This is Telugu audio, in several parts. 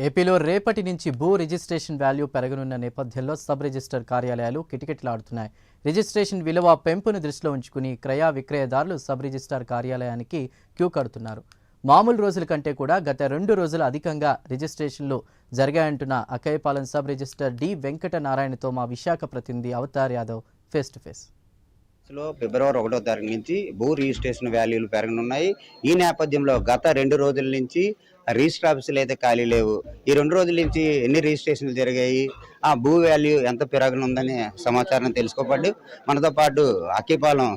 ఏపీలో రేపటి నుంచి భూ రిజిస్ట్రేషన్ వాల్యూ పెరగనున్న నేపథ్యంలో సబ్ రిజిస్టర్ కార్యాలయాలు కిటకిటలాడుతున్నాయి. రిజిస్ట్రేషన్ విలువ పెంపును దృష్టిలో ఉంచుకుని క్రయ విక్రయదారులు సబ్ రిజిస్టార్ కార్యాలయానికి క్యూ కడుతున్నారు. మామూలు రోజుల కంటే కూడా గత 2 రోజులు అధికంగా రిజిస్ట్రేషన్లు జరిగాయంటున్న Akkayyapalem sub register D Venkata నారాయణతో మా విశాఖ ప్రతినిధి Avatar Yadav face to face. ఫిబ్రవరి 1వ తారీఖు నుంచి భూ రిజిస్ట్రేషన్ వాల్యూలు పెరగనున్నాయి. ఈ నేపథ్యంలో గత 2 రోజుల నుంచి రిజిస్టర్ ఆఫీసులు అయితే ఖాళీ లేవు. ఈ 2 రోజుల నుంచి ఎన్ని రిజిస్ట్రేషన్లు జరిగాయి, ఆ భూ వాల్యూ ఎంత పెరగనుందని సమాచారం తెలుసుకోబడ్డు. మనతో పాటు Akkayyapalem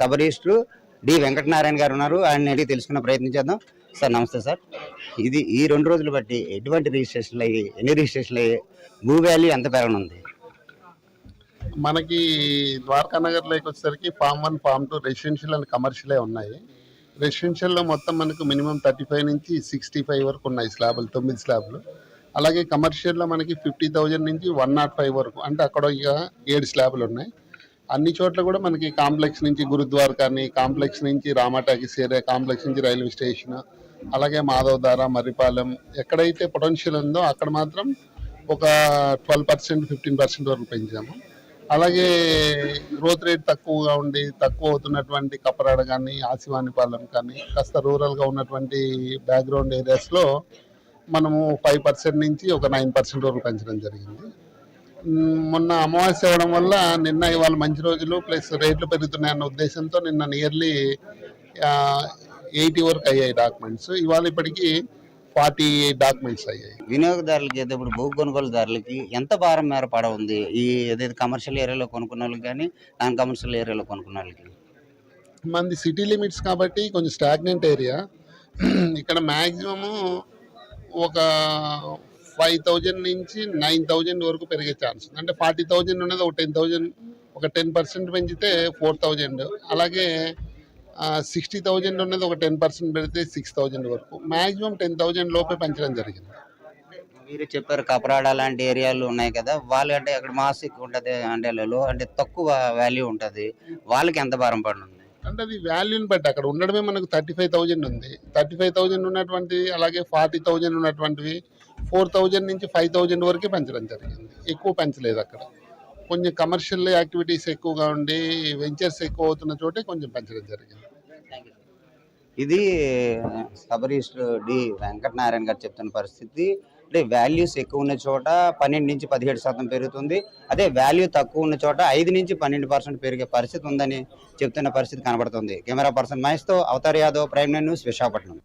sub register D Venkatanarayana గారు ఉన్నారు. ఆయన అడిగి తెలుసుకునే ప్రయత్నం చేద్దాం. సార్ నమస్తే సార్. ఈ 2 రోజులు బట్టి ఎటువంటి రిజిస్ట్రేషన్లు అయ్యి, ఎన్ని రిజిస్ట్రేషన్లు అయ్యి, భూ వాల్యూ ఎంత పెరగనుంది? మనకి ద్వారకా నగర్లోకి వచ్చేసరికి ఫామ్ 1, ఫామ్ 2 రెసిడెన్షియల్ అండ్ కమర్షియలే ఉన్నాయి. రెసిడెన్షియల్లో మొత్తం మనకు మినిమం 35 నుంచి 65 వరకు ఉన్నాయి స్లాబులు, 9 స్లాబులు. అలాగే కమర్షియల్లో మనకి 50,000 నుంచి 105 వరకు, అంటే అక్కడ ఇక 7 స్లాబులు ఉన్నాయి. అన్ని చోట్ల కూడా మనకి కాంప్లెక్స్ నుంచి గురుద్వారకాని, కాంప్లెక్స్ నుంచి రామాటాకీస్ ఏరియా, కాంప్లెక్స్ నుంచి రైల్వే స్టేషన్, అలాగే మాధవధార, మర్రిపాలెం ఎక్కడైతే పొటెన్షియల్ ఉందో అక్కడ మాత్రం ఒక 12%, 15% వరకు పెంచాము. అలాగే గ్రోత్ రేట్ తక్కువగా ఉండి తక్కువ అవుతున్నటువంటి కప్పరాడ కానీ, ఆసివానిపాలెం కానీ, కాస్త రూరల్గా ఉన్నటువంటి బ్యాక్గ్రౌండ్ ఏరియాస్లో మనము 5% నుంచి ఒక 9% వరకు పెంచడం జరిగింది. మొన్న అమావాస్య అవ్వడం వల్ల నిన్న ఇవాళ మంచి రోజులు ప్లస్ రేట్లు పెరుగుతున్నాయన్న ఉద్దేశంతో నిన్న నియర్లీ 80 వరకు అయ్యాయి డాక్యుమెంట్స్. ఇవాళ ఇప్పటికీ 40 డాక్యుమెంట్స్ అయ్యాయి. వినియోగదారులకి అయితే ఇప్పుడు భూ కొనుగోలుదారులకి ఎంత భారం మేర పడ ఉంది? ఈ ఏదైతే కమర్షియల్ ఏరియాలో కొనుక్కున్న వాళ్ళకి కానీ, నాన్ కమర్షియల్ ఏరియాలో కొనుక్కున్న వాళ్ళకి? మనది సిటీ లిమిట్స్ కాబట్టి కొంచెం స్టాగ్నెంట్ ఏరియా. ఇక్కడ మ్యాక్సిమము ఒక 5,000 నుంచి 9,000 వరకు పెరిగే ఛాన్స్ ఉంది. అంటే 40,000 ఉన్నది ఒక 10,000, ఒక 10% పెంచితే 4,000. అలాగే 60,000 ఉన్నది ఒక 10% పెడితే 6,000 వరకు, మ్యాక్సిమం 10,000 లోపే పెంచడం జరిగింది. మీరు చెప్పారు కపరాడ లాంటి ఏరియాలు ఉన్నాయి కదా, వాళ్ళు అంటే అక్కడ మాస్ ఎక్కువ ఉంటుంది, అంటే తక్కువ వాల్యూ ఉంటుంది, వాళ్ళకి ఎంత భారం పడుతుంది? అంటే అది వాల్యూని బట్టి అక్కడ ఉండడమే మనకు 35,000 ఉంది. 35,000 ఉన్నటువంటివి, అలాగే 40,000 ఉన్నటువంటివి 4,000 నుంచి 5,000 వరకే పెంచడం జరిగింది. ఎక్కువ పెంచలేదు. అక్కడ కొంచెం కమర్షియల్ యాక్టివిటీస్ ఎక్కువగా ఉండి వెంచర్స్ ఎక్కువ అవుతున్న చోటే కొంచెం పెంచడం జరిగింది. ఇది సబ్ రిజిస్టర్ డి వెంకటనారాయణ గారు చెప్తున్న పరిస్థితి. అంటే వాల్యూస్ ఎక్కువ ఉన్న చోట 12 నుంచి 17% పెరుగుతుంది. అదే వాల్యూ తక్కువ ఉన్న చోట 5 నుంచి 12% పెరిగే పరిస్థితి ఉందని చెప్తున్న పరిస్థితి కనబడుతుంది. కెమెరా పర్సన్ మహేష్తో అవతార్ యాదవ్, ప్రైమ్9 న్యూస్, విశాఖపట్నం.